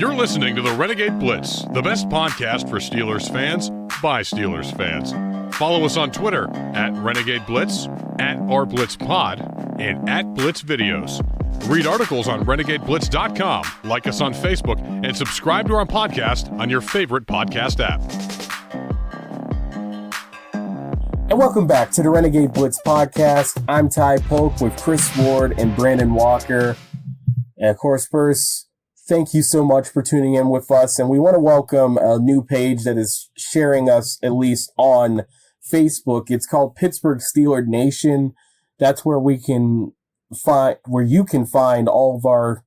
You're listening to the Renegade Blitz, the best podcast for Steelers fans by Steelers fans. Follow us on Twitter at Renegade Blitz, at RBlitzPod, and at Blitz Videos. Read articles on RenegadeBlitz.com, like us on Facebook, and subscribe to our podcast on your favorite podcast app. And welcome back to the Renegade Blitz podcast. I'm Ty Polk with Chris Ward and Brandon Walker. And of course, first, thank you so much for tuning in with us. And we want to welcome a new page that is sharing us, at least on Facebook. It's called Pittsburgh Steelers Nation. That's where you can find all of our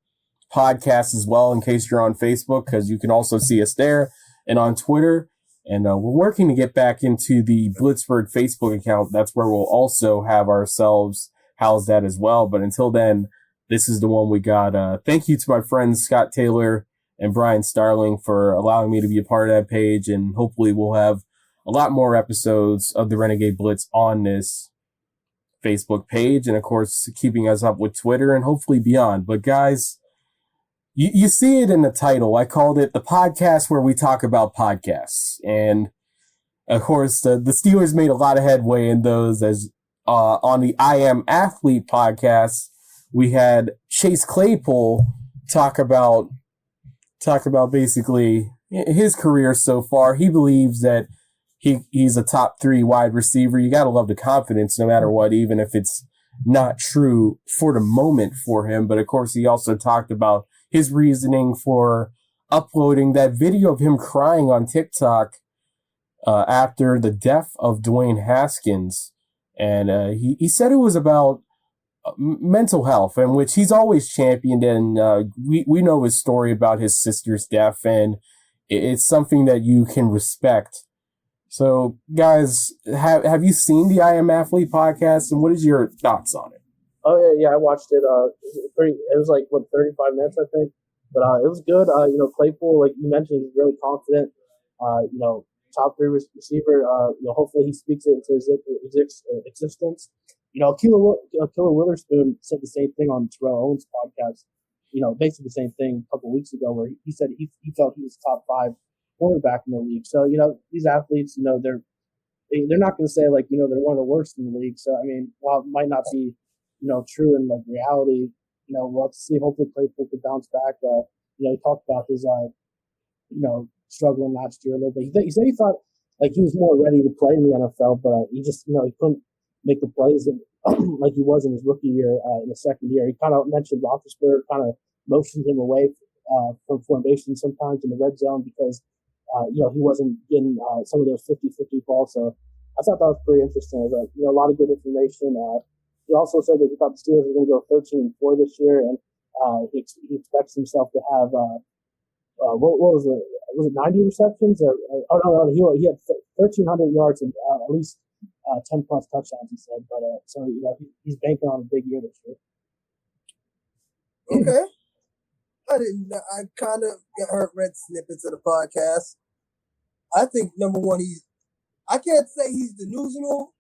podcasts as well, in case you're on Facebook, because you can also see us there and on Twitter. And we're working to get back into the Blitzburg Facebook account. That's where we'll also have ourselves housed at as well. But until then, this is the one we got. Thank you to my friends Scott Taylor and Brian Starling for allowing me to be a part of that page. And hopefully we'll have a lot more episodes of the Renegade Blitz on this Facebook page. And of course, keeping us up with Twitter and hopefully beyond. But guys, you see it in the title. I called it the podcast where we talk about podcasts. And of course, the Steelers made a lot of headway in those, as on the I Am Athlete podcast, we had Chase Claypool talk about basically his career so far. He believes that he's a top 3 wide receiver. You got to love the confidence no matter what, even if it's not true for the moment for him. But of course, he also talked about his reasoning for uploading that video of him crying on TikTok after the death of Dwayne Haskins. And he said it was about mental health, in which he's always championed. And we know his story about his sister's death, and it's something that you can respect. So, guys, have you seen the I Am Athlete podcast, and what is your thoughts on it? Oh, yeah, I watched it. It was like, 35 minutes, I think. But it was good. Claypool, like you mentioned, he's really confident. Top 3 receiver. Hopefully he speaks it into his existence. Killer Witherspoon said the same thing on Terrell Owens' podcast. Basically the same thing a couple of weeks ago, where he said he felt he was top 5 quarterback in the league. So, these athletes, they're not going to say, like, they're one of the worst in the league. So, I mean, while it might not be, true in, like, reality, we'll have to see. Hopefully Claypool could bounce back. He talked about his, struggling last year a little bit. He said he thought, like, he was more ready to play in the NFL, but he just, he couldn't make the plays like he was in his rookie year in the second year. He kind of mentioned Roethlisberger kind of motioned him away from formation sometimes in the red zone because, he wasn't getting some of those 50-50 balls. So I thought that was pretty interesting. It was, a lot of good information. He also said that he thought the Steelers were going to go 13-4 this year, and he expects himself to have what was it? Was it 90 receptions? Or no, he had 1,300 yards and at least 10 plus touchdowns. He said, but so he's banking on a big year this year. Okay. I kind of read snippets of the podcast. I think, number one, I can't say he's delusional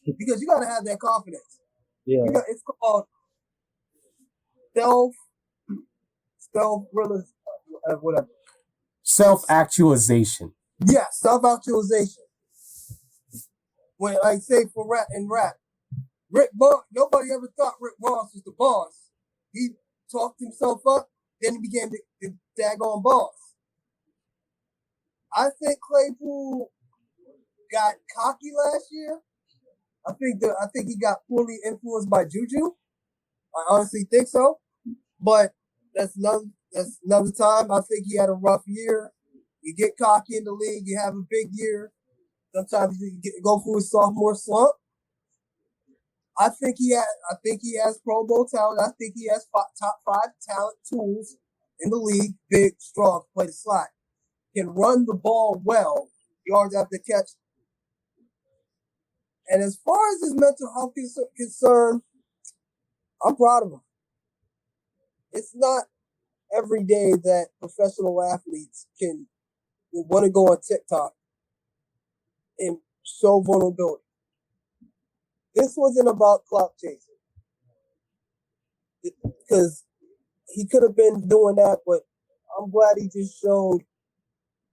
because you got to have that confidence. Yeah. It's called whatever. Self-actualization. Yeah, self-actualization. When I say for rap, Rick Boss, nobody ever thought Rick Boss was the boss. He talked himself up, then he became the daggone boss. I think Claypool got cocky last year. I think he got poorly influenced by Juju. I honestly think so. But that's another time. I think he had a rough year. You get cocky in the league, you have a big year. Sometimes you go through a sophomore slump. I think he has Pro Bowl talent. I think he has top 5 talent tools in the league. Big, strong, play the slot. Can run the ball well, yards after catch. And as far as his mental health is concerned, I'm proud of him. It's not every day that professional athletes will want to go on TikTok and show vulnerability. This wasn't about clout chasing. Because he could have been doing that, but I'm glad he just showed,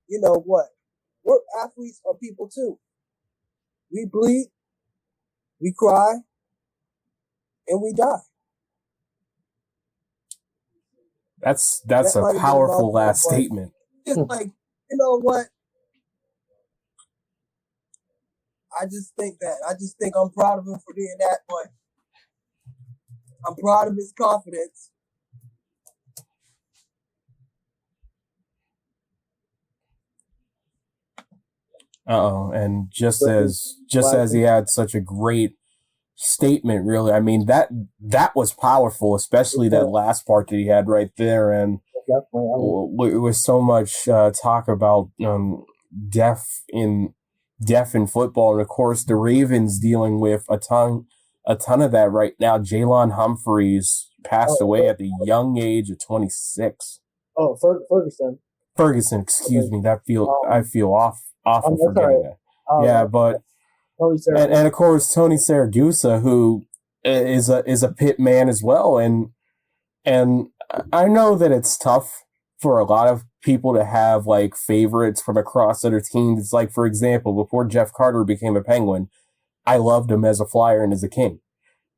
you know what? We're athletes are people too. We bleed, we cry, and we die. That's That a might have been a powerful mouthful, last but statement. just like, you know what? I just think I'm proud of him for doing that, but I'm proud of his confidence. And just as he had such a great statement, really, I mean, that was powerful, especially that last part that he had right there. And Definitely. It was so much talk about death in football, and of course the Ravens dealing with a ton of that right now. Jalen Humphreys passed away at the young age of 26. Oh, Ferguson, excuse me. I feel awful that's forgetting right. that. Yeah, but and of course Tony Saragusa, who is a Pitt man as well, and I know that it's tough for a lot of people to have like favorites from across other teams. It's like, for example, before Jeff Carter became a Penguin, I loved him as a Flyer and as a King.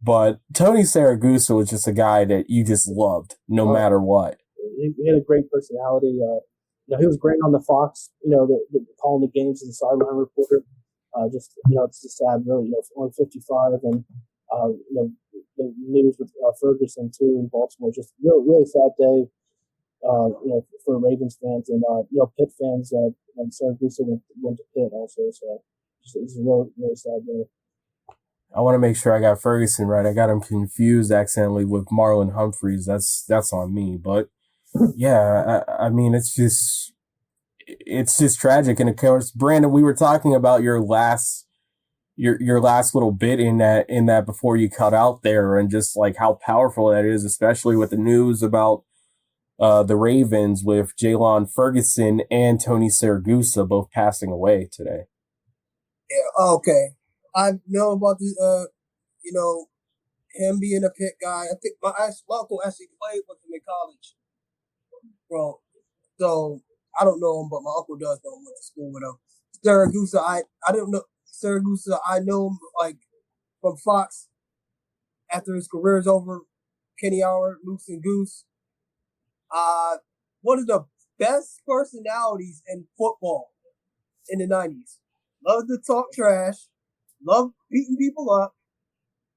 But Tony Saragusa was just a guy that you just loved no matter what. He had a great personality. He was great on the Fox, calling the games as a sideline reporter. It's just sad, really. Only 55, and the news with Ferguson too in Baltimore. Just really sad day. For Ravens fans and Pitt fans. And Saragusa went to Pitt also, so it's a really sad day. I want to make sure I got Ferguson right. I got him confused accidentally with Marlon Humphreys. That's on me, but yeah, I mean, it's just tragic. And of course, Brandon, we were talking about your last little bit in that before you cut out there, and just like how powerful that is, especially with the news about the Ravens with Jalen Ferguson and Tony Saragusa both passing away today. Yeah, okay. I know about the him being a Pitt guy. I think my uncle actually played with him in college. Bro, so I don't know him, but my uncle does know him. Went to school with him. Saragusa, I don't know Saragusa. I know him like from Fox. After his career is over, Kenny Howard, Loose and Goose. One of the best personalities in football in the 90s. Loved to talk trash, loved beating people up,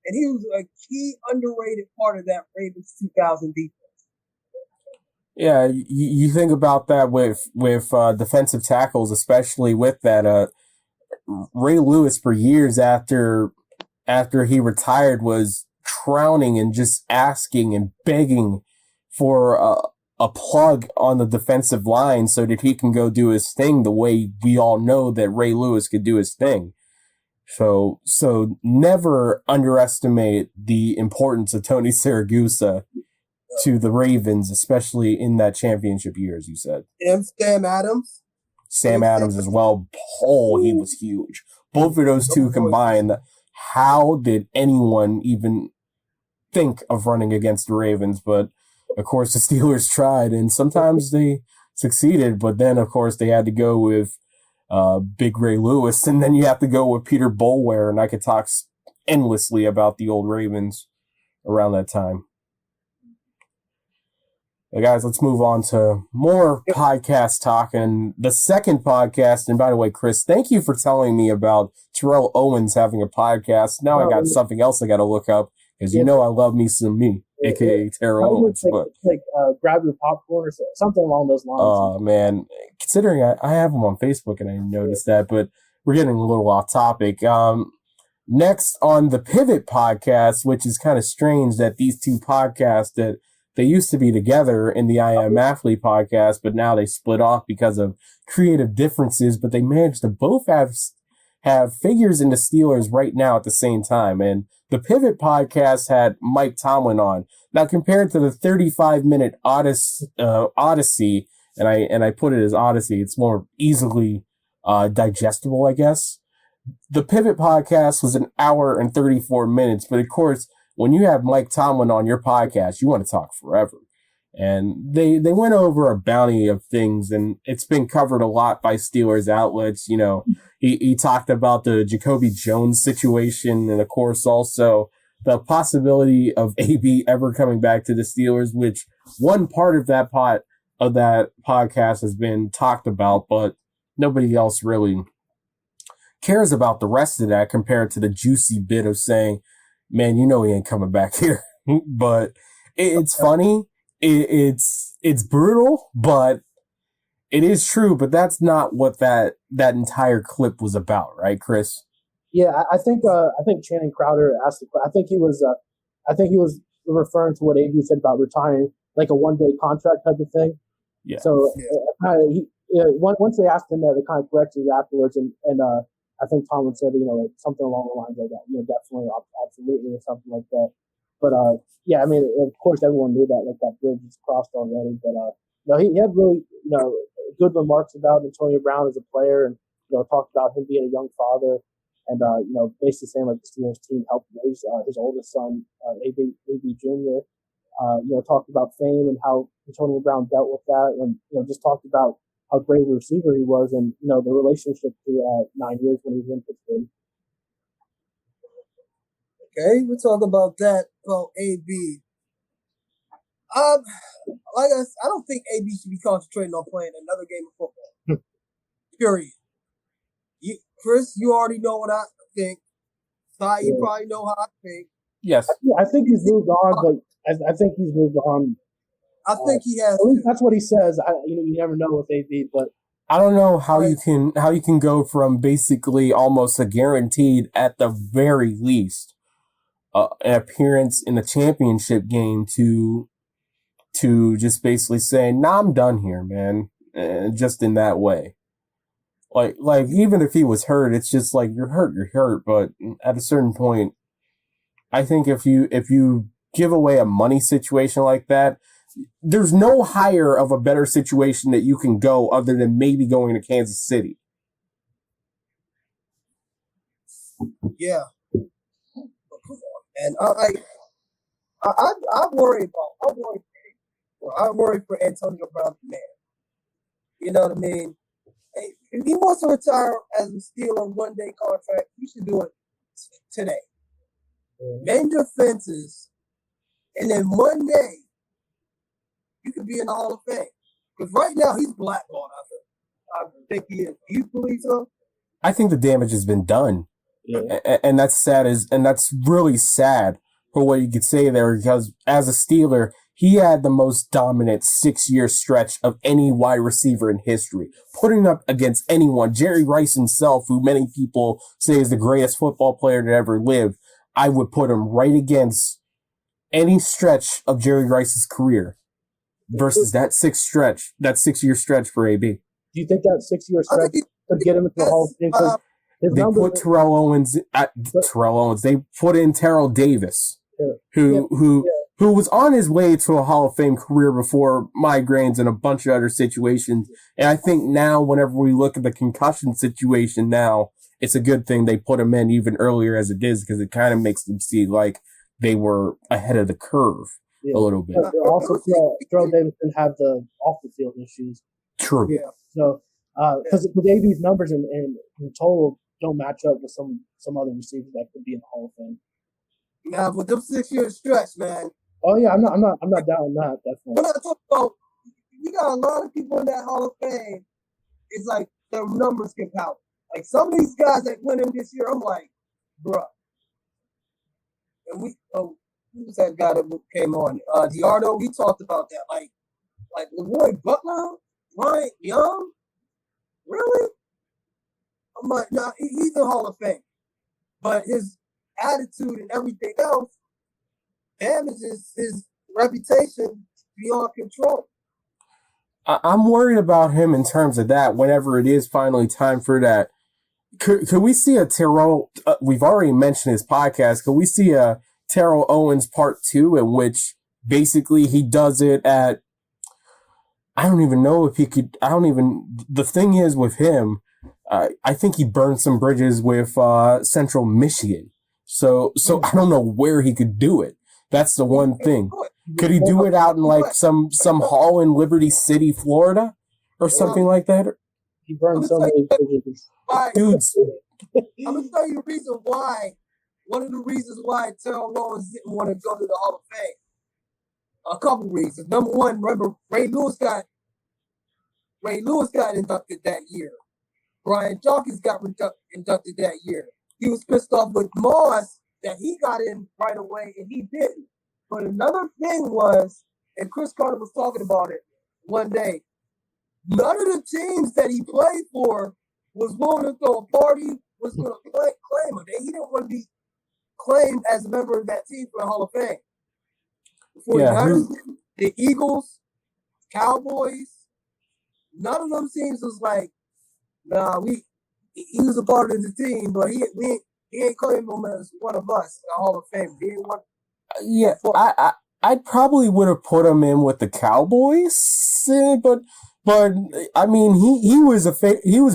and he was a key underrated part of that Ravens 2000 defense. Yeah, you think about that with defensive tackles, especially with that. Ray Lewis, for years after he retired, was drowning and just asking and begging for a plug on the defensive line so that he can go do his thing the way we all know that Ray Lewis could do his thing. So never underestimate the importance of Tony Saragusa to the Ravens, especially in that championship year, as you said. And Sam Adams. Sam Adams as well. Oh, he was huge. Both of those two combined. How did anyone even think of running against the Ravens? But of course, the Steelers tried, and sometimes they succeeded. But then, of course, they had to go with Big Ray Lewis, and then you have to go with Peter Boulware. And I could talk endlessly about the old Ravens around that time. But guys, let's move on to more podcast talk. And the second podcast, and by the way, Chris, thank you for telling me about Terrell Owens having a podcast. Now I got something else I got to look up, because you know I love me some me, a.k.a. Terrell Owens. Grab your popcorn or something along those lines. Oh, man. Considering I have him on Facebook and I noticed that, but we're getting a little off topic. Next on the Pivot podcast, which is kind of strange that these two podcasts that they used to be together in the I Am Athlete podcast, but now they split off because of creative differences, but they managed to both have figures in the Steelers right now at the same time. And the Pivot podcast had Mike Tomlin on. Now, compared to the 35-minute Odyssey, and I put it as Odyssey, it's more easily digestible, I guess. The Pivot podcast was an hour and 34 minutes, but of course, when you have Mike Tomlin on your podcast, you want to talk forever. And they went over a bounty of things, and it's been covered a lot by Steelers outlets. You know, he talked about the Jacoby Jones situation, and of course also the possibility of AB ever coming back to the Steelers, which one part of that podcast has been talked about, but nobody else really cares about the rest of that compared to the juicy bit of saying, man, you know he ain't coming back here. But it's funny. It's brutal, but it is true. But that's not what that entire clip was about, right, Chris? Yeah, I think Channing Crowder asked. I think he was referring to what AB said about retiring, like a one-day contract type of thing. Yeah. So once they asked him that, they kind of corrected it afterwards, and I think Tomlin said, like something along the lines like that, definitely, absolutely, or something like that. But yeah, I mean, of course, everyone knew that, like that bridge was crossed already. But he had really, good remarks about Antonio Brown as a player, and talked about him being a young father, and basically saying like the Steelers team helped raise his oldest son, AB Jr. Talked about fame and how Antonio Brown dealt with that, and just talked about how great a receiver he was, and the relationship through 9 years when he was in Pittsburgh. Okay, we'll talk about that. Well, AB. I don't think AB should be concentrating on playing another game of football. Period. Chris, you already know what I think. Ty, you probably know how I think. Yes. I think he's moved on, but I think he's moved on. I think he has. At least that's what he says. You never know with AB, but I don't know how you can go from basically almost a guaranteed, at the very least, an appearance in the championship game to just basically saying, nah, I'm done here, man. Just in that way. Like even if he was hurt, it's just like, you're hurt. But at a certain point, I think if you give away a money situation like that, there's no higher of a better situation that you can go other than maybe going to Kansas City. Yeah. And I worry for Antonio Brown, man. You know what I mean? If he wants to retire as a Steeler one-day contract, he should do it today. Mend your fences, and then one day you could be in the Hall of Fame. Because right now he's blackballed. I think he is. Do you believe so? I think the damage has been done. yeah. And that's sad, and that's really sad for what you could say there, because as a Steeler, he had the most dominant 6-year stretch of any wide receiver in history, putting up against anyone. Jerry Rice himself, who many people say is the greatest football player to ever live, I would put him right against any stretch of Jerry Rice's career versus that 6-year stretch for AB. Do you think that 6-year stretch could get him into the Hall of Fame? Because they put Terrell Owens. They put in Terrell Davis, who was on his way to a Hall of Fame career before migraines and a bunch of other situations. And I think now, whenever we look at the concussion situation now, it's a good thing they put him in even earlier as it is, because it kind of makes them see like they were ahead of the curve a little bit. But also, Terrell Davis didn't have the off-the-field issues. True. Yeah. So, because with AB's numbers in total don't match up with some other receivers that could be in the Hall of Fame. Nah, but them 6-year stretch, man. Oh yeah, I'm not down that. Definitely. When I talk about, we got a lot of people in that Hall of Fame. It's like their numbers can count. Like some of these guys that went in this year, I'm like, bruh. And who was that guy that came on? Diardo, we talked about that. Like Leroy Butler, Bryant Young, really? I'm like, nah, he's in Hall of Fame, but his attitude and everything else damages his reputation beyond control. I'm worried about him in terms of that. Whenever it is finally time for that, could we see a Terrell? We've already mentioned his podcast. Could we see a Terrell Owens Part 2 in which basically he does it at? I don't even know if he could. The thing is with him, I think he burned some bridges with Central Michigan. So I don't know where he could do it. That's the one thing. Do it. Could he do it out in like some hall in Liberty City, Florida, or something like that? He burned so many bridges. Dudes. I'm gonna tell you the reason why. One of the reasons why Terrell Owens didn't want to go to the Hall of Fame. A couple reasons. Number one, remember Ray Lewis got inducted that year. Brian Dawkins got inducted that year. He was pissed off with Moss that he got in right away and he didn't. But another thing was, and Chris Carter was talking about it one day, none of the teams that he played for was willing to throw a party, was going to claim him. He didn't want to be claimed as a member of that team for the Hall of Fame. The Eagles, Cowboys, none of them teams was like, nah, he was a part of the team, but he ain't claiming him as one of us in the Hall of Fame. He didn't want. Yeah, I probably would have put him in with the Cowboys, but I mean he was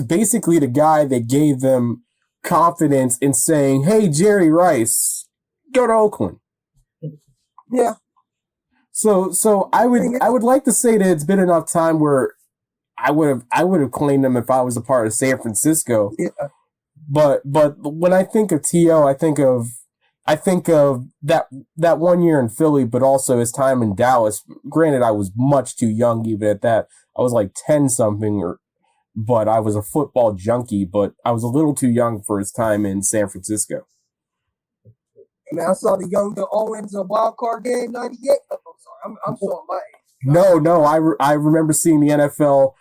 basically the guy that gave them confidence in saying, "Hey, Jerry Rice, go to Oakland." Yeah. So I would like to say that it's been enough time where I would have claimed him if I was a part of San Francisco. Yeah. But when I think of T.O., I think of that 1 year in Philly, but also his time in Dallas. Granted, I was much too young even at that. I was like 10 something, but I was a football junkie, but I was a little too young for his time in San Francisco. I mean, I saw the Owens wild card game '98. I'm sorry, I'm showing my age. No, I remember seeing the NFL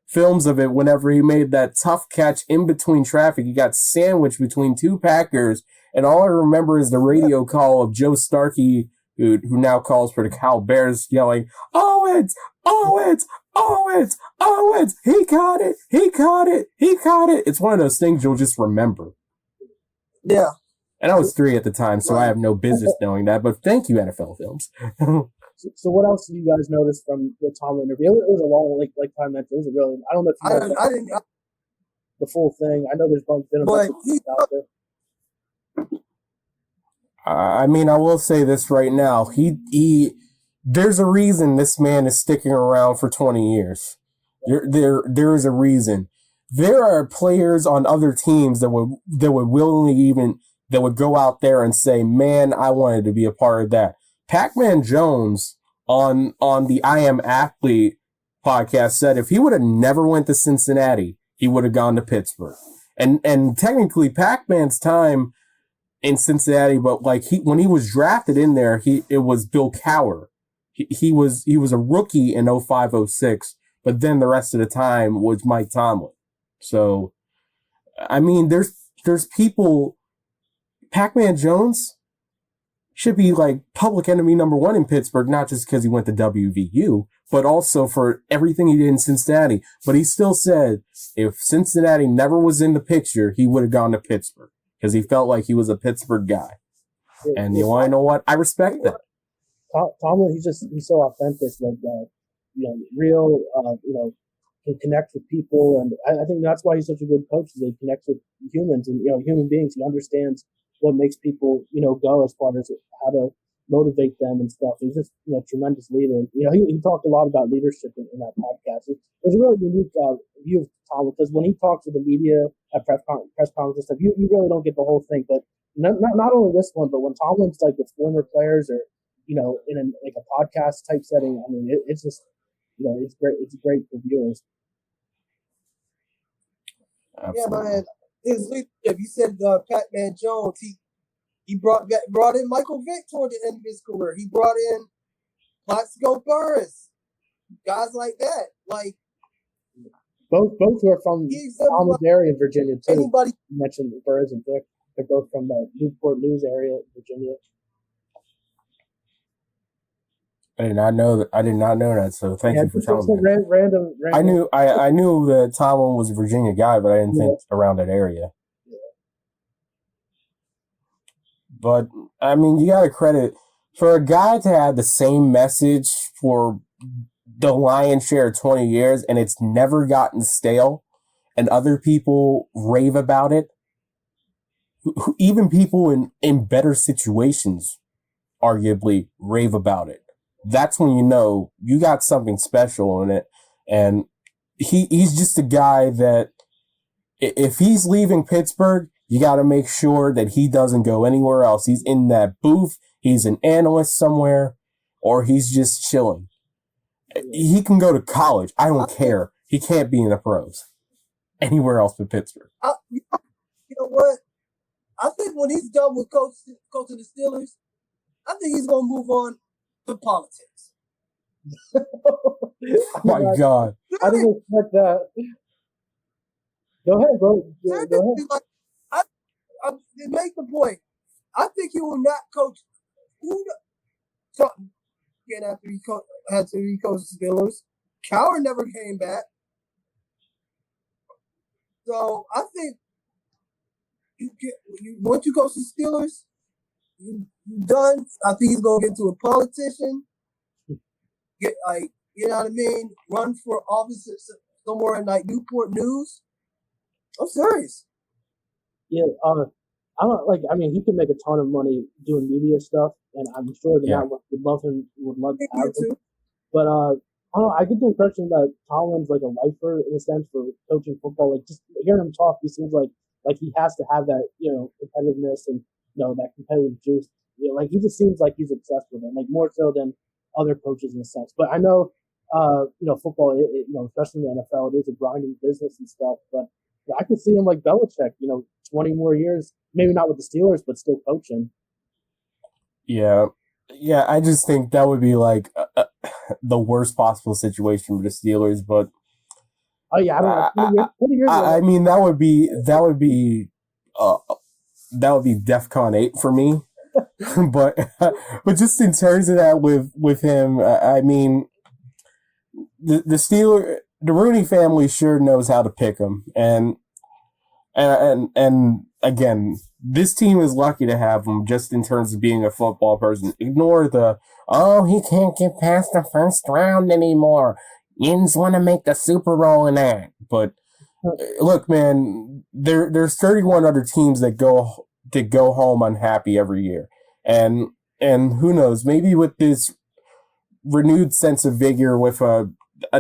films of it whenever he made that tough catch in between traffic. He got sandwiched between two Packers, and all I remember is the radio call of Joe Starkey, who now calls for the Cal Bears, yelling, "Owens! Owens! Owens! Owens! He caught it! He caught it! He caught it!" It's one of those things you'll just remember. Yeah. And I was 3 at the time, so I have no business knowing that, but thank you, NFL Films. So what else did you guys notice from the Tomlin interview? It was a long, like Ty mentioned, it was a really, I don't know if you I didn't the full thing. I know there's been a bunch of things out there. I mean, I will say this right now. There's a reason this man is sticking around for 20 years. There is a reason. There are players on other teams that would go out there and say, "Man, I wanted to be a part of that." Pac-Man Jones on the I Am Athlete podcast said if he would have never went to Cincinnati, he would have gone to Pittsburgh. And technically Pac-Man's time in Cincinnati, but when he was drafted in there, it was Bill Cowher. He was a rookie in 05-06, but then the rest of the time was Mike Tomlin. So I mean, there's people. Pac-Man Jones should be like public enemy number 1 in Pittsburgh, not just because he went to WVU, but also for everything he did in Cincinnati. But he still said if Cincinnati never was in the picture, he would have gone to Pittsburgh because he felt like he was a Pittsburgh guy. And you want to know what? I respect that. Tomlin, he's so authentic, like real, can connect with people, and I think that's why he's such a good coach. Is he connects with humans and human beings. He understands what makes people go as far as how to motivate them and stuff. He's just a tremendous leader. And, he talked a lot about leadership in that podcast. It was a really unique view of Tomlin because when he talks to the media at press conferences and stuff, you really don't get the whole thing. But not only this one, but when Tomlin's like with former players or in a podcast type setting, I mean it's just it's great. It's great for viewers. Absolutely. Yeah, man. His leadership. You said Pac-Man Jones. He brought in Michael Vick toward the end of his career. He brought in Plaxico Burress, guys like that. Like both who are from Thomas area in Virginia too. Anybody you mentioned Burress and Vick. They're both from the Newport News area, Virginia. I did not know that. So thank you for telling me. Random. I knew that Tomlin was a Virginia guy, but I didn't think around that area. Yeah. But I mean, you got to credit for a guy to have the same message for the lion's share of 20 years, and it's never gotten stale, and other people rave about it. even people in better situations arguably rave about it. That's when you know you got something special in it. And he's just a guy that if he's leaving Pittsburgh, you got to make sure that he doesn't go anywhere else. He's in that booth. He's an analyst somewhere, or he's just chilling. He can go to college. I don't care. He can't be in the pros anywhere else but Pittsburgh. You know what? I think when he's done with coaching the Steelers, I think he's going to move on to politics. Oh my God. I didn't expect that. Go ahead, bro. Go ahead. Like, I make the point. I think he will not coach. Again, after he coached the Steelers, Cowher never came back. So I think once you coach the Steelers, you're done. I think he's gonna get into a politician. Get you know what I mean? Run for office somewhere in like Newport News. I'm serious. Yeah, I don't like. I mean, he can make a ton of money doing media stuff, and I'm sure the network would love to have him. But I don't know. I get the impression that Tomlin's like a lifer in a sense for coaching football. Like just hearing him talk, he seems like he has to have that competitiveness and that competitive juice. Like he just seems like he's obsessed with it, like more so than other coaches in a sense. But I know, football, especially in the NFL, it is a grinding business and stuff. But I could see him like Belichick, 20 more years, maybe not with the Steelers, but still coaching. Yeah. I just think that would be like the worst possible situation for the Steelers. But oh yeah, I don't know. 20 years I mean, that would be DEFCON 8 for me. but just in terms of that with him, I mean, the Rooney family sure knows how to pick him, and again, this team is lucky to have him just in terms of being a football person. Ignore he can't get past the first round anymore. Yins want to make the Super Bowl in that. But look, man, there's 31 other teams that go home unhappy every year. And who knows, maybe with this renewed sense of vigor with a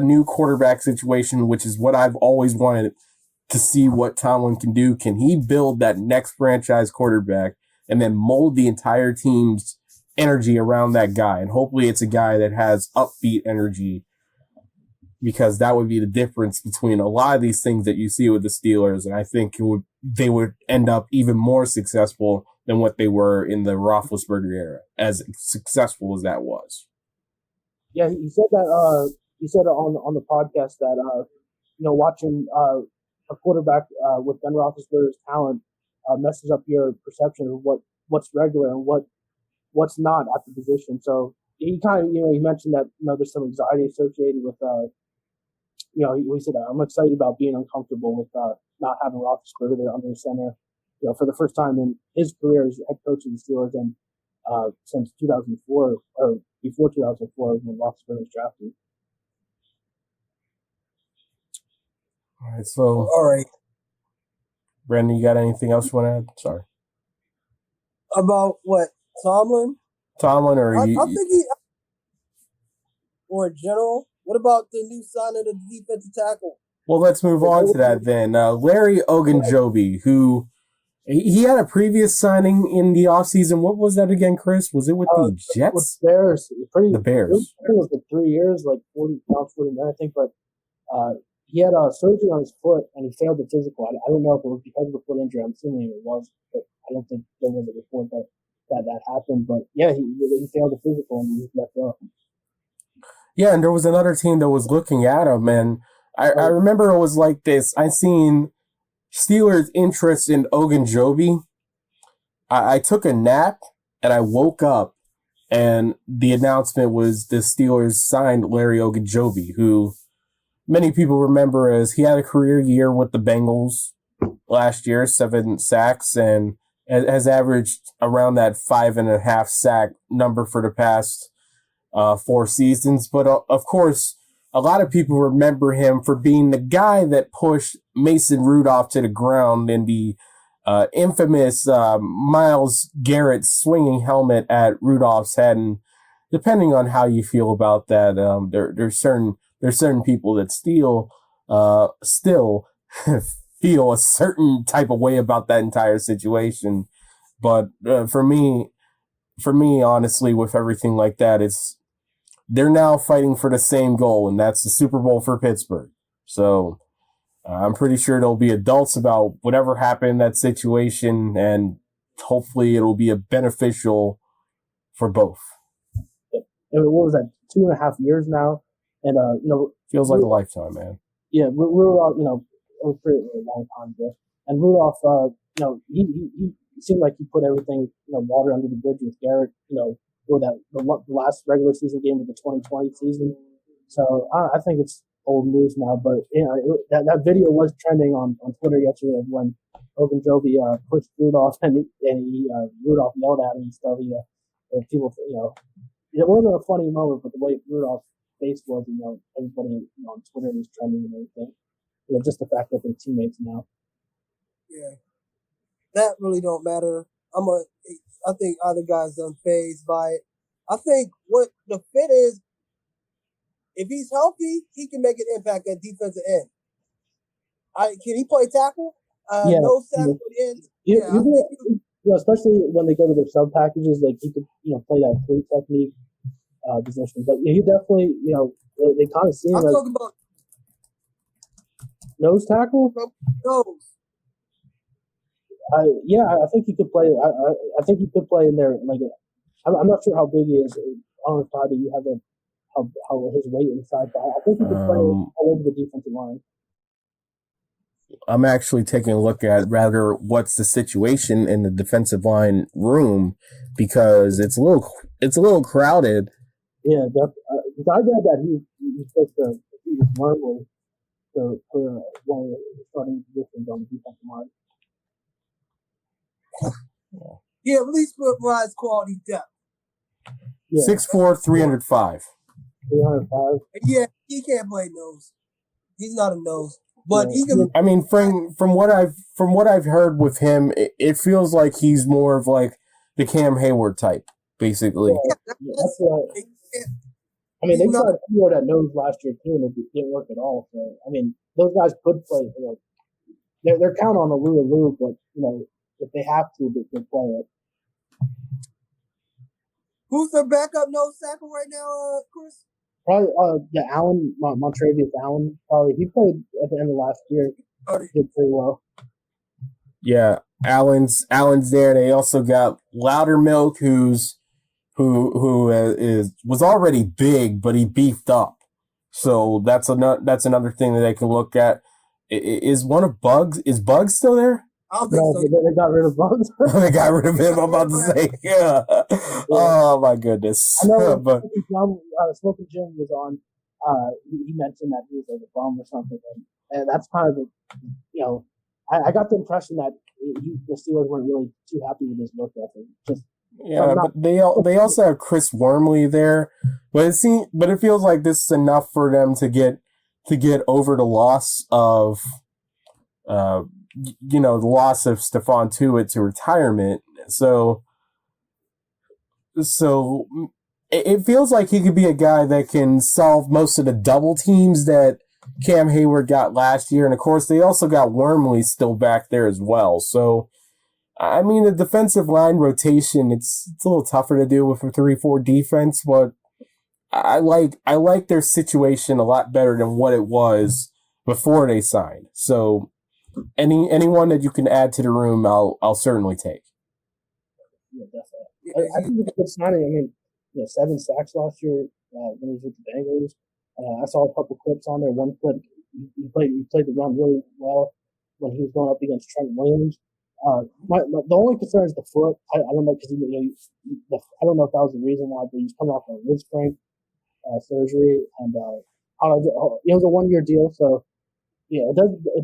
new quarterback situation, which is what I've always wanted to see what Tomlin can do. Can he build that next franchise quarterback and then mold the entire team's energy around that guy? And hopefully it's a guy that has upbeat energy, because that would be the difference between a lot of these things that you see with the Steelers. And I think they would end up even more successful than what they were in the Roethlisberger era, as successful as that was. Yeah, he said that. He said on the podcast that watching a quarterback with Ben Roethlisberger's talent messes up your perception of what's regular and what's not at the position. So he kind of he mentioned that there's some anxiety associated with he said I'm excited about being uncomfortable with not having Roethlisberger there under center. For the first time in his career as head coach of the Steelers, and since 2004 or before 2004 when Roethlisberger was drafted. All right. Brandon, you got anything else you want to add? Sorry. About what? Tomlin, or I think or in general. What about the new signing of the defensive tackle? Well, let's move on to that then. Larry Ogunjobi, who he had a previous signing in the offseason. What was that again, Chris? Was it with the Jets? With Bears. The Bears. It was for 3 years, like 49, I think, but he had surgery on his foot, and he failed the physical. I don't know if it was because of the foot injury. I'm assuming it was, but I don't think there was a report that happened. But yeah, he failed the physical, and he left off. Yeah, and there was another team that was looking at him, and I remember it was like this. I seen Steelers' interest in Ogunjobi. I took a nap, and I woke up, and the announcement was the Steelers signed Larry Ogunjobi, who many people remember as he had a career year with the Bengals last year, 7 sacks, and has averaged around that 5.5 sack number for the past 4 seasons. But of course, a lot of people remember him for being the guy that pushed Mason Rudolph to the ground in the infamous Myles Garrett swinging helmet at Rudolph's head. And depending on how you feel about that, there's certain people that still feel a certain type of way about that entire situation. But for me, honestly, with everything like that, they're now fighting for the same goal, and that's the Super Bowl for Pittsburgh. So I'm pretty sure they'll be adults about whatever happened in that situation, and hopefully it'll be a beneficial for both. And what was that, 2.5 years now? And, feels like a lifetime, man. Yeah, Rudolph, it was pretty a long time ago. And Rudolph, he seemed like he put everything, water under the bridge with Garrett, for the last regular season game of the 2020 season. So I think it's old news now, but that video was trending on Twitter yesterday when Ogunjobi pushed Rudolph and Rudolph yelled at him and stuff. People, it wasn't a funny moment, but the way Rudolph's face was, everybody on Twitter was trending and everything. Just the fact that they're teammates now. Yeah, that really don't matter. I think either guy's unfazed by it. I think what the fit is, if he's healthy, he can make an impact at defensive end. Can he play tackle? No sack for the ends. Especially when they go to their sub packages, like he could, play that three technique position. But he definitely, they kind of seem I'm like talking about nose tackle. Nose. I think he could play. I think he could play in there. Like, I'm not sure how big he is. I don't know if you have how his weight inside, but I think he could play all over the defensive line. I'm actually taking a look at rather what's the situation in the defensive line room, because it's a little crowded. Yeah, I read that he's supposed to be marble for one of the starting positions on the defensive line. Yeah, at least provides quality depth. Yeah. 6'4", 305. 305. Yeah, he can't play nose. He's not a nose. But he can. I mean, from what I've heard with him, it feels like he's more of like the Cam Hayward type, basically. Yeah, that's right. I mean, they tried to figure that nose last year too, and it didn't work at all. So, I mean, those guys could play. They're counting on the Lou, but if they have to, they can play it. Who's their backup nose tackle right now, Chris? Probably the Allen, Montrevious Allen. Probably he played at the end of last year. He did pretty well. Yeah, Allen's there. They also got Loudermilk, who was already big, but he beefed up. So that's another thing that they can look at. Is Bugs still there? I don't think so. They got rid of Bugs. They got rid of him. I'm about to say, yeah. Oh my goodness. I know. But Smoking Jim was on. He mentioned that he was like a bum or something, and that's kind of I got the impression that the Steelers weren't really too happy with his work ethic. But they also have Chris Wormley there, but it feels like this is enough for them to get over the loss of the loss of Stephon Tuitt to retirement. So it feels like he could be a guy that can solve most of the double teams that Cam Hayward got last year. And of course, they also got Wormley still back there as well. So, I mean, the defensive line rotation, it's a little tougher to do with a 3-4 defense, but I like their situation a lot better than what it was before they signed. So, anyone that you can add to the room, I'll certainly take. Yeah, definitely. I think it's a good signing. I mean, 7 sacks last year when he was with the Bengals. I saw a couple clips on there. One clip, he played the run really well when he was going up against Trent Williams. The only concern is the foot. I don't know because I don't know if that was the reason why, but he's coming off a rib sprain surgery, and it was a 1-year deal, so. Yeah, it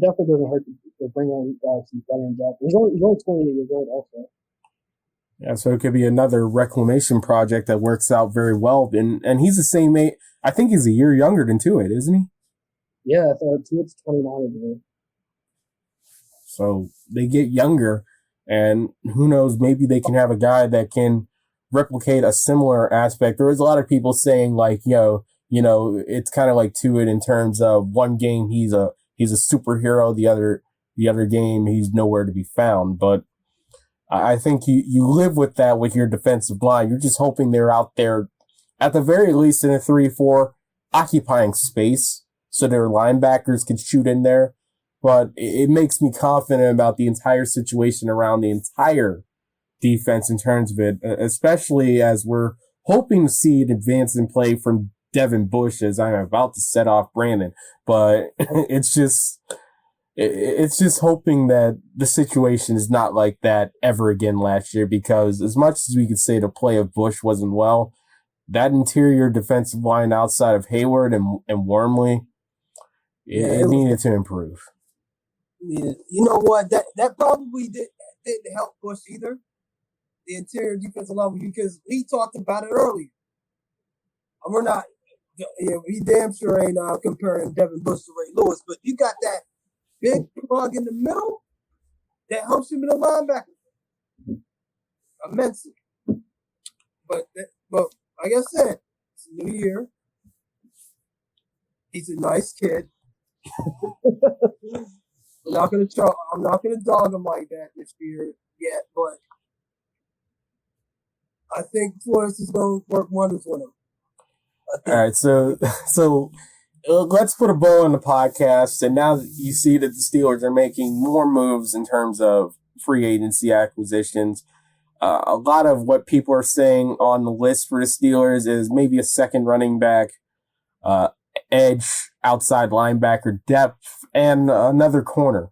definitely doesn't hurt to bring in some veteran depth. He's only 28 years old also. Yeah, so it could be another reclamation project that works out very well. And he's the same age. I think he's a year younger than Tuitt, isn't he? Yeah, Tuitt's 29, I believe. So they get younger. And who knows, maybe they can have a guy that can replicate a similar aspect. There was a lot of people saying like, it's kind of like to it in terms of one game he's a superhero, the other game he's nowhere to be found. But I think you live with that with your defensive line. You're just hoping they're out there at the very least in a 3-4 occupying space so their linebackers can shoot in there. But it makes me confident about the entire situation around the entire defense in terms of it, especially as we're hoping to see an advance in play from Devin Bush as I'm about to set off Brandon. But it's just hoping that the situation is not like that ever again last year, because as much as we could say the play of Bush wasn't well, that interior defensive line outside of Hayward and Wormley, it needed to improve. Yeah, you know what? That probably didn't help Bush either. The interior defensive line, because we talked about it earlier. And we're not, we damn sure ain't comparing Devin Bush to Ray Lewis, but you got that big plug in the middle that helps you with the linebacker immensely. But like I said, it's a new year. He's a nice kid. I'm not gonna dog him like that this year yet, but I think Flores is going to work wonders with him. All right, so let's put a bow on the podcast. And now that you see that the Steelers are making more moves in terms of free agency acquisitions, a lot of what people are saying on the list for the Steelers is maybe a second running back, edge, outside linebacker, depth, and another corner.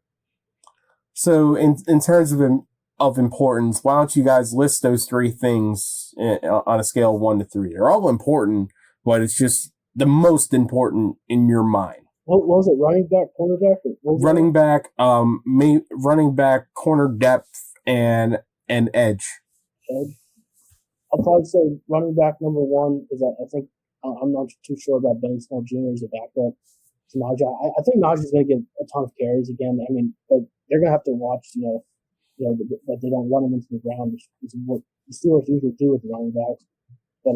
So in terms of importance, why don't you guys list those three things on a scale of 1 to 3? They're all important, but it's just the most important in your mind. What was it? Running back, cornerback? Running back, corner depth, and edge. I'll probably say running back number 1 is I think I'm not too sure about Ben Snell Jr. as a backup to Najee. I think Najee's going to get a ton of carries again. I mean, but they're going to have to watch, that they don't run him into the ground, which is what the Steelers usually do with the running backs. But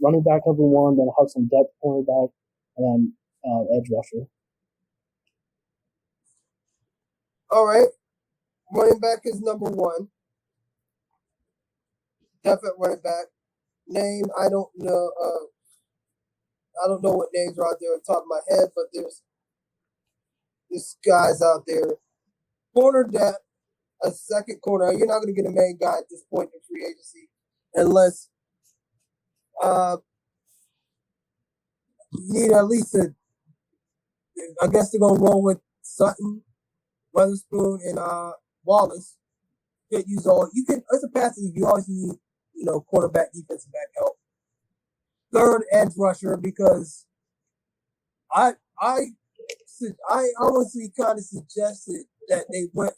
running back number 1, then I'll have some depth cornerback, and then edge rusher. All right, running back is number 1. Depth at running back. Name, I don't know. I don't know what names are out there on top of my head, but there's guys out there. Corner depth, a second corner. You're not going to get a main guy at this point in free agency unless you need at least I guess they're going to roll with Sutton, Weatherspoon, and Wallace. Could use all. You can, as a passer, you always need, quarterback, defensive back help. Third edge rusher, because I honestly kind of suggested that they went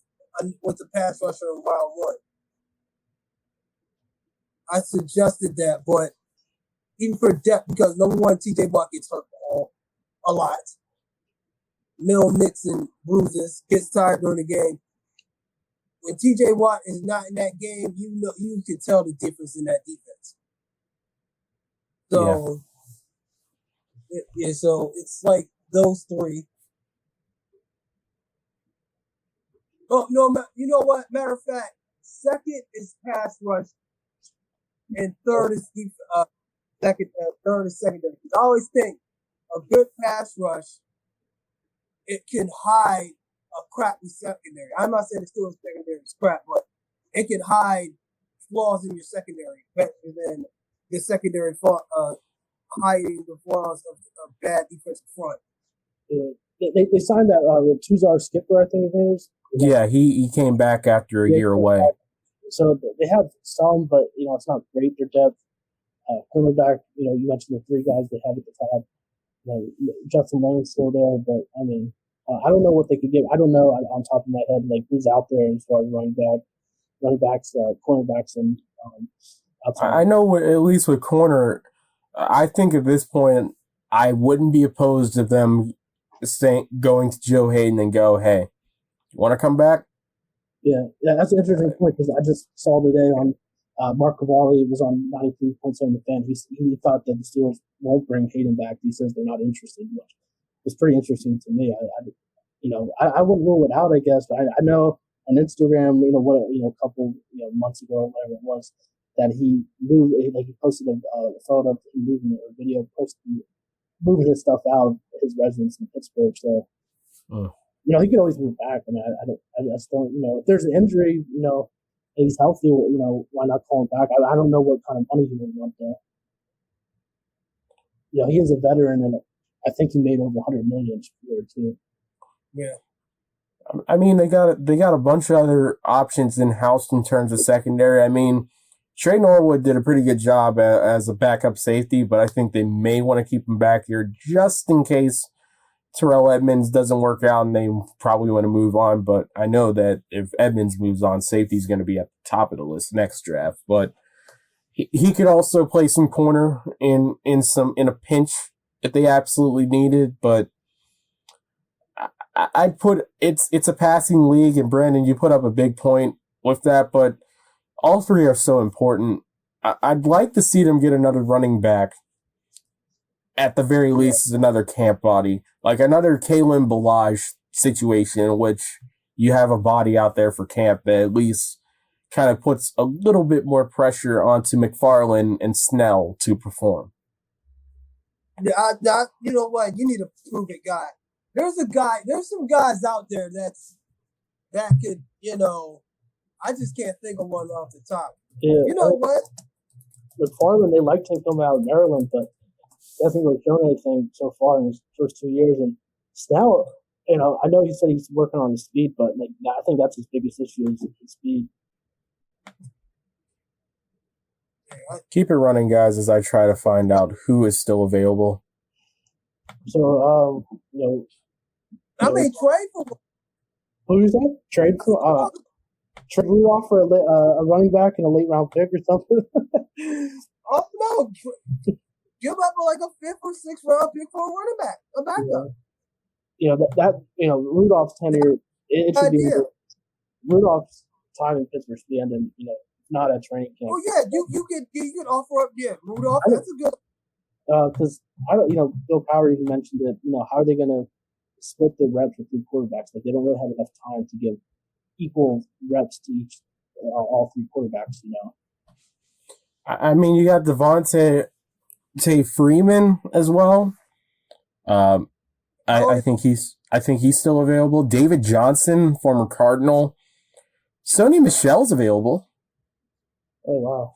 with the pass rusher in round 1. I suggested that, but even for depth, because number 1, TJ Watt gets hurt a lot. Middle nicks and bruises, gets tired during the game. When TJ Watt is not in that game, you can tell the difference in that defense. So, so it's like those 3. Oh no, you know what? Matter of fact, second is pass rush, and third is third is secondary. I always think a good pass rush, it can hide a crappy secondary. I'm not saying the Steelers secondary is crap, but it can hide flaws in your secondary better than the secondary hiding the flaws of bad defensive front. Yeah. They signed that Tuzar Skipper, I think his name is. Yeah, he came back after a year away. So they have some, but it's not great. Their depth, cornerback. You mentioned the 3 guys they have at the top. Justin Lane's still there, but I mean, I don't know what they could give. I don't know on top of my head like who's out there as far as running backs, cornerbacks, and outside. I know at least with corner, I think at this point I wouldn't be opposed to them going to Joe Hayden and go, hey, you want to come back? Yeah, that's an interesting point because I just saw today on Mark Cavalli was on 93.7 The Fan. He thought that the Steelers won't bring Hayden back. He says they're not interested much. It's pretty interesting to me. I wouldn't rule it out, I guess, but I know on Instagram, a couple months ago or whatever it was, that he moved, like he posted a photo of him moving or video posting moving his stuff out of his residence in Pittsburgh. So, he could always move back. I just don't, if there's an injury, and he's healthy, why not call him back? I don't know what kind of money he would want though. He is a veteran, and I think he made over $100 million here too. Yeah. I mean, they got a bunch of other options in house in terms of secondary. I mean, Trey Norwood did a pretty good job as a backup safety, but I think they may want to keep him back here just in case Terrell Edmonds doesn't work out, and they probably want to move on. But I know that if Edmonds moves on, safety's going to be at the top of the list next draft. But he could also play some corner in a pinch if they absolutely need it. But I'd put it's a passing league, and Brandon, you put up a big point with that, but all three are so important. I'd like to see them get another running back, at the very least, as another camp body, like another Kalen Ballage situation in which you have a body out there for camp that at least kind of puts a little bit more pressure onto McFarland and Snell to perform. Yeah, you know what? You need a prove-it guy. There's some guys out there that could, I just can't think of one off the top. Yeah, you know what? McFarland, they liked him coming out of Maryland, but he hasn't really shown anything so far in his first 2 years. And Snell, I know he said he's working on his speed, but I think that's his biggest issue is his speed. Keep it running, guys, as I try to find out who is still available. So, trade for who is that? Trade Rudolph for a running back and a late round pick or something? Oh no! Give up like a 5th or 6th round pick for a running back, a backup. Rudolph's tenure. It should be Rudolph's time in Pittsburgh should be ending. Not at training camp. Oh yeah, you could offer up Rudolph. That's a good. Because Bill Cowher even mentioned it. How are they going to split the reps with 3 quarterbacks? Like they don't really have enough time to give equal reps to each all 3 quarterbacks. I mean, you got Devontae Freeman as well. I think he's still available. David Johnson, former Cardinal. Sony Michel's available. Oh wow!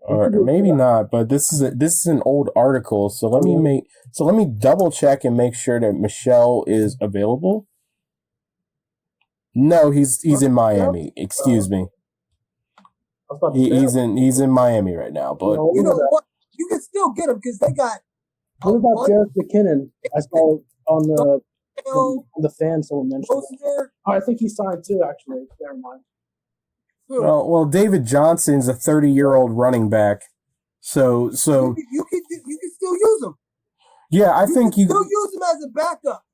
Or maybe not, but this is an old article. So let me double check and make sure that Michel is available. No, he's in Miami. Excuse me. He's in Miami right now. But you know what? You can still get him because they got. What about Jerick McKinnon? I saw on the fan someone mentioned. I think he signed too. Actually, never mind. Well, David Johnson's a 30-year-old running back, so you can still use him. Yeah, I think you still use him as a backup.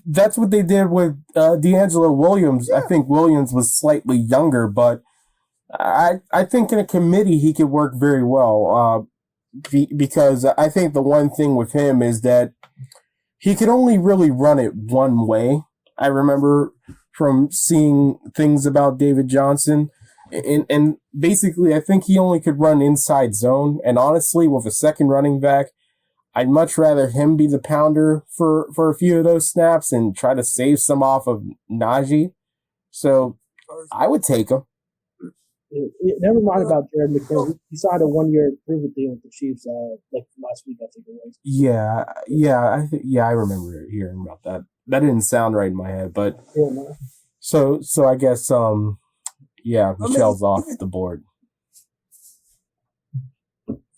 That's what they did with D'Angelo Williams. Yeah. I think Williams was slightly younger, but I think in a committee he could work very well. Because I think the one thing with him is that he could only really run it one way. I remember from seeing things about David Johnson. And basically, I think he only could run inside zone. And honestly, with a second running back, I'd much rather him be the pounder for a few of those snaps and try to save some off of Najee. So I would take him. Never mind about Jared McKinnon. He signed a 1-year prove-it deal with the Chiefs last week, I think it was. I remember hearing about that. That didn't sound right in my head, but so I guess Michel's off the board.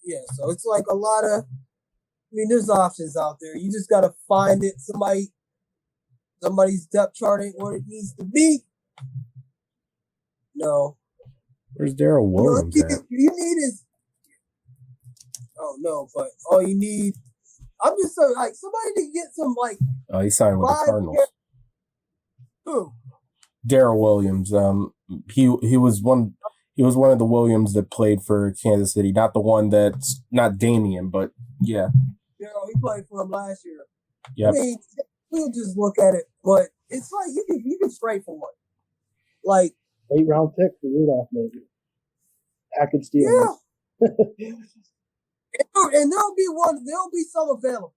Yeah, so it's like a lot of. There's options out there. You just gotta find it. Somebody's depth chart ain't what it needs to be. No. Where's Darrell Williams at? You need is. Oh no, but all you need. I'm just saying, somebody to get some Oh, he signed with the Cardinals. Who? Darrell Williams. He was one of the Williams that played for Kansas City, not the one that's not Damian, but yeah. Darrell, he played for him last year. Yep. I mean, we'll just look at it, but it's like you can straight for one. Like 8th round pick for Rudolph, maybe. Package deal. Yeah. And there'll be some available.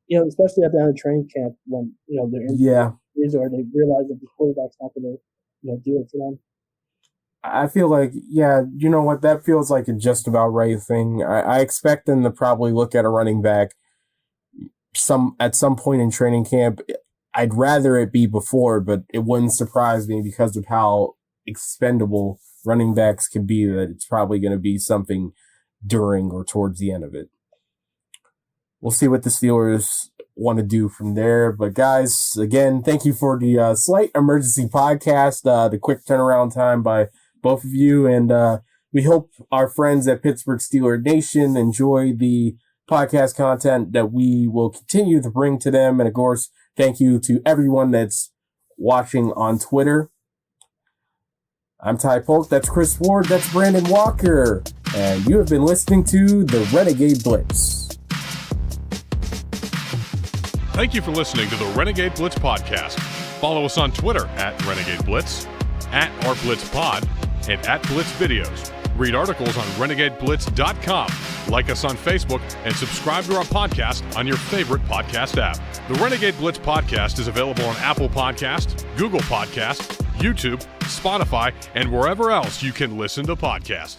You know, especially at the end of training camp when, you know, they're injuries or they realize that the quarterback's not going to, you know, do it for them. I feel like, yeah, you know what? That feels like a just about right thing. I expect them to probably look at a running back at some point in training camp. I'd rather it be before, but it wouldn't surprise me because of how expendable running backs can be that it's probably going to be something during or towards the end of it. We'll see what the Steelers want to do from there. But guys, again, thank you for the slight emergency podcast, the quick turnaround time by both of you. And we hope our friends at Pittsburgh Steelers Nation enjoy the podcast content that we will continue to bring to them. And of course, thank you to everyone that's watching on Twitter. I'm Ty Polk. That's Chris Ward. That's Brandon Walker. And you have been listening to the Renegade Blitz. Thank you for listening to the Renegade Blitz podcast. Follow us on Twitter at Renegade Blitz, at @RBlitzPod, and at Blitz Videos. Read articles on RenegadeBlitz.com. Like us on Facebook and subscribe to our podcast on your favorite podcast app. The Renegade Blitz podcast is available on Apple Podcasts, Google Podcasts, YouTube, Spotify, and wherever else you can listen to podcasts.